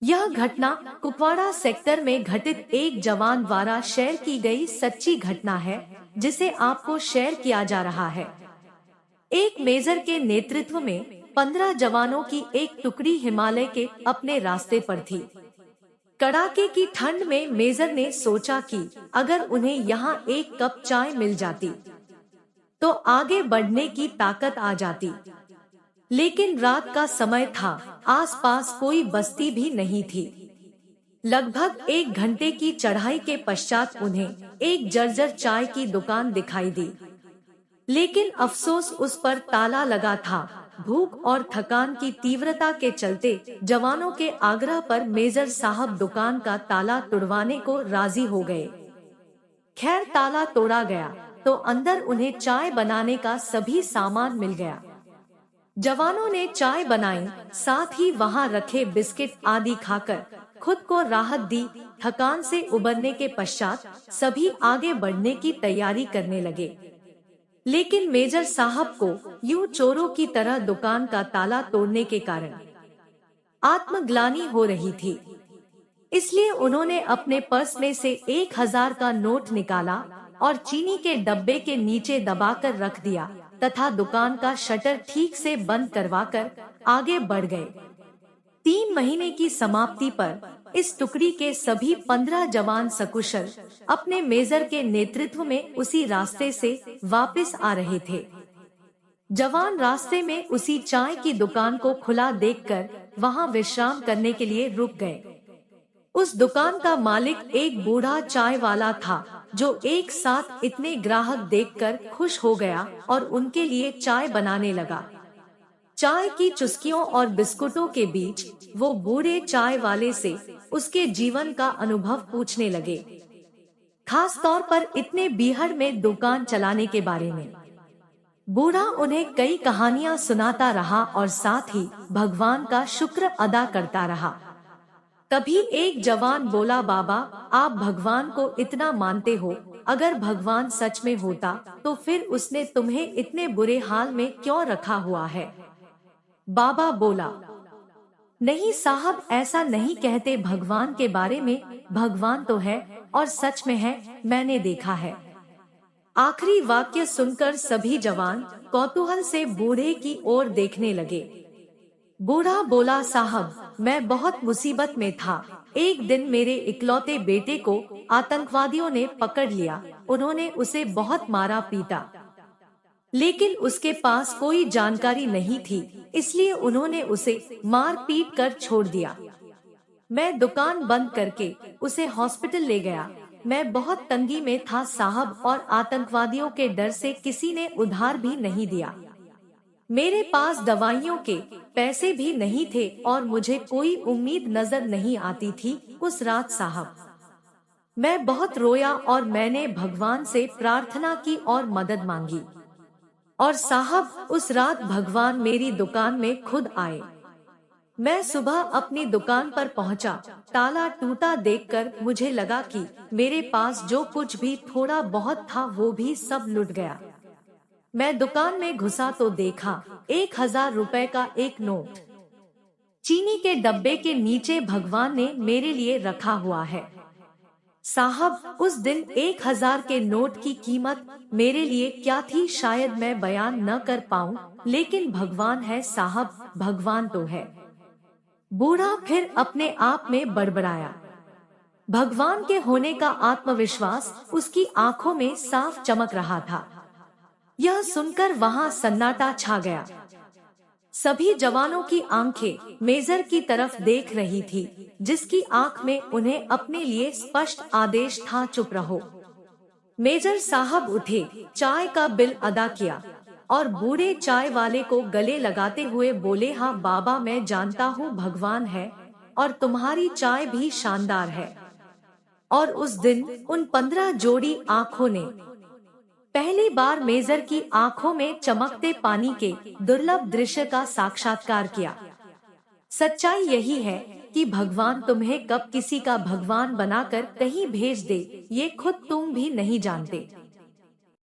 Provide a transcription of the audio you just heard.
यह घटना कुपवाड़ा सेक्टर में घटित एक जवान द्वारा शेयर की गई सच्ची घटना है, जिसे आपको शेयर किया जा रहा है। एक मेजर के नेतृत्व में 15 जवानों की एक टुकड़ी हिमालय के अपने रास्ते पर थी। कड़ाके की ठंड में मेजर ने सोचा कि अगर उन्हें यहाँ एक कप चाय मिल जाती तो आगे बढ़ने की ताकत आ जाती। लेकिन रात का समय था, आसपास कोई बस्ती भी नहीं थी। लगभग 1 घंटे की चढ़ाई के पश्चात उन्हें एक जर्जर चाय की दुकान दिखाई दी, लेकिन अफसोस उस पर ताला लगा था। भूख और थकान की तीव्रता के चलते जवानों के आग्रह पर मेजर साहब दुकान का ताला तुड़वाने को राजी हो गए। खैर, ताला तोड़ा गया तो अंदर उन्हें चाय बनाने का सभी सामान मिल गया। जवानों ने चाय बनाई, साथ ही वहां रखे बिस्किट आदि खाकर खुद को राहत दी। थकान से उबरने के पश्चात सभी आगे बढ़ने की तैयारी करने लगे, लेकिन मेजर साहब को यूं चोरों की तरह दुकान का ताला तोड़ने के कारण आत्मग्लानि हो रही थी। इसलिए उन्होंने अपने पर्स में से 1000 का नोट निकाला और चीनी के डब्बे के नीचे दबाकर रख दिया तथा दुकान का शटर ठीक से बंद करवाकर आगे बढ़ गए। 3 महीने की समाप्ति पर इस टुकड़ी के सभी 15 जवान सकुशल अपने मेजर के नेतृत्व में उसी रास्ते से वापस आ रहे थे। जवान रास्ते में उसी चाय की दुकान को खुला देखकर वहां विश्राम करने के लिए रुक गए। उस दुकान का मालिक एक बूढ़ा चाय वाला था, जो एक साथ इतने ग्राहक देखकर खुश हो गया और उनके लिए चाय बनाने लगा। चाय की चुस्कियों और बिस्कुटों के बीच वो बूढ़े चाय वाले से उसके जीवन का अनुभव पूछने लगे, खास तौर पर इतने बीहड़ में दुकान चलाने के बारे में। बूढ़ा उन्हें कई कहानियां सुनाता रहा और साथ ही भगवान का शुक्र अदा करता रहा। तभी एक जवान बोला, बाबा, आप भगवान को इतना मानते हो, अगर भगवान सच में होता तो फिर उसने तुम्हें इतने बुरे हाल में क्यों रखा हुआ है? बाबा बोला, नहीं साहब, ऐसा नहीं कहते भगवान के बारे में। भगवान तो है और सच में है, मैंने देखा है। आखिरी वाक्य सुनकर सभी जवान कौतूहल से बूढ़े की ओर देखने लगे। बूढ़ा बोला, साहब, मैं बहुत मुसीबत में था। एक दिन मेरे इकलौते बेटे को आतंकवादियों ने पकड़ लिया। उन्होंने उसे बहुत मारा पीटा, लेकिन उसके पास कोई जानकारी नहीं थी, इसलिए उन्होंने उसे मार पीट कर छोड़ दिया। मैं दुकान बंद करके उसे हॉस्पिटल ले गया। मैं बहुत तंगी में था साहब, और आतंकवादियों के डर से किसी ने उधार भी नहीं दिया। मेरे पास दवाइयों के पैसे भी नहीं थे और मुझे कोई उम्मीद नजर नहीं आती थी। उस रात साहब, मैं बहुत रोया और मैंने भगवान से प्रार्थना की और मदद मांगी। और साहब, उस रात भगवान मेरी दुकान में खुद आए। मैं सुबह अपनी दुकान पर पहुंचा। ताला टूटा देखकर मुझे लगा कि मेरे पास जो कुछ भी थोड़ा बहुत था वो भी सब लुट गया। मैं दुकान में घुसा तो देखा 1000 रुपए का एक नोट चीनी के डब्बे के नीचे भगवान ने मेरे लिए रखा हुआ है। साहब, उस दिन 1000 के नोट की कीमत मेरे लिए क्या थी शायद मैं बयान न कर पाऊं, लेकिन भगवान है साहब, भगवान तो है। बूढ़ा फिर अपने आप में बड़बड़ाया। भगवान के होने का आत्मविश्वास उसकी आंखों में साफ चमक रहा था। यह सुनकर वहां सन्नाटा छा गया। सभी जवानों की आंखें मेजर की तरफ देख रही थी, जिसकी आंख में उन्हें अपने लिए स्पष्ट आदेश था, चुप रहो। मेजर साहब उठे, चाय का बिल अदा किया और बूढ़े चाय वाले को गले लगाते हुए बोले, हाँ बाबा, मैं जानता हूँ भगवान है और तुम्हारी चाय भी शानदार है। और उस दिन उन 15 जोड़ी आंखों ने पहली बार मेजर की आंखों में चमकते पानी के दुर्लभ दृश्य का साक्षात्कार किया। सच्चाई यही है कि भगवान तुम्हें कब किसी का भगवान बनाकर कहीं भेज दे, ये खुद तुम भी नहीं जानते।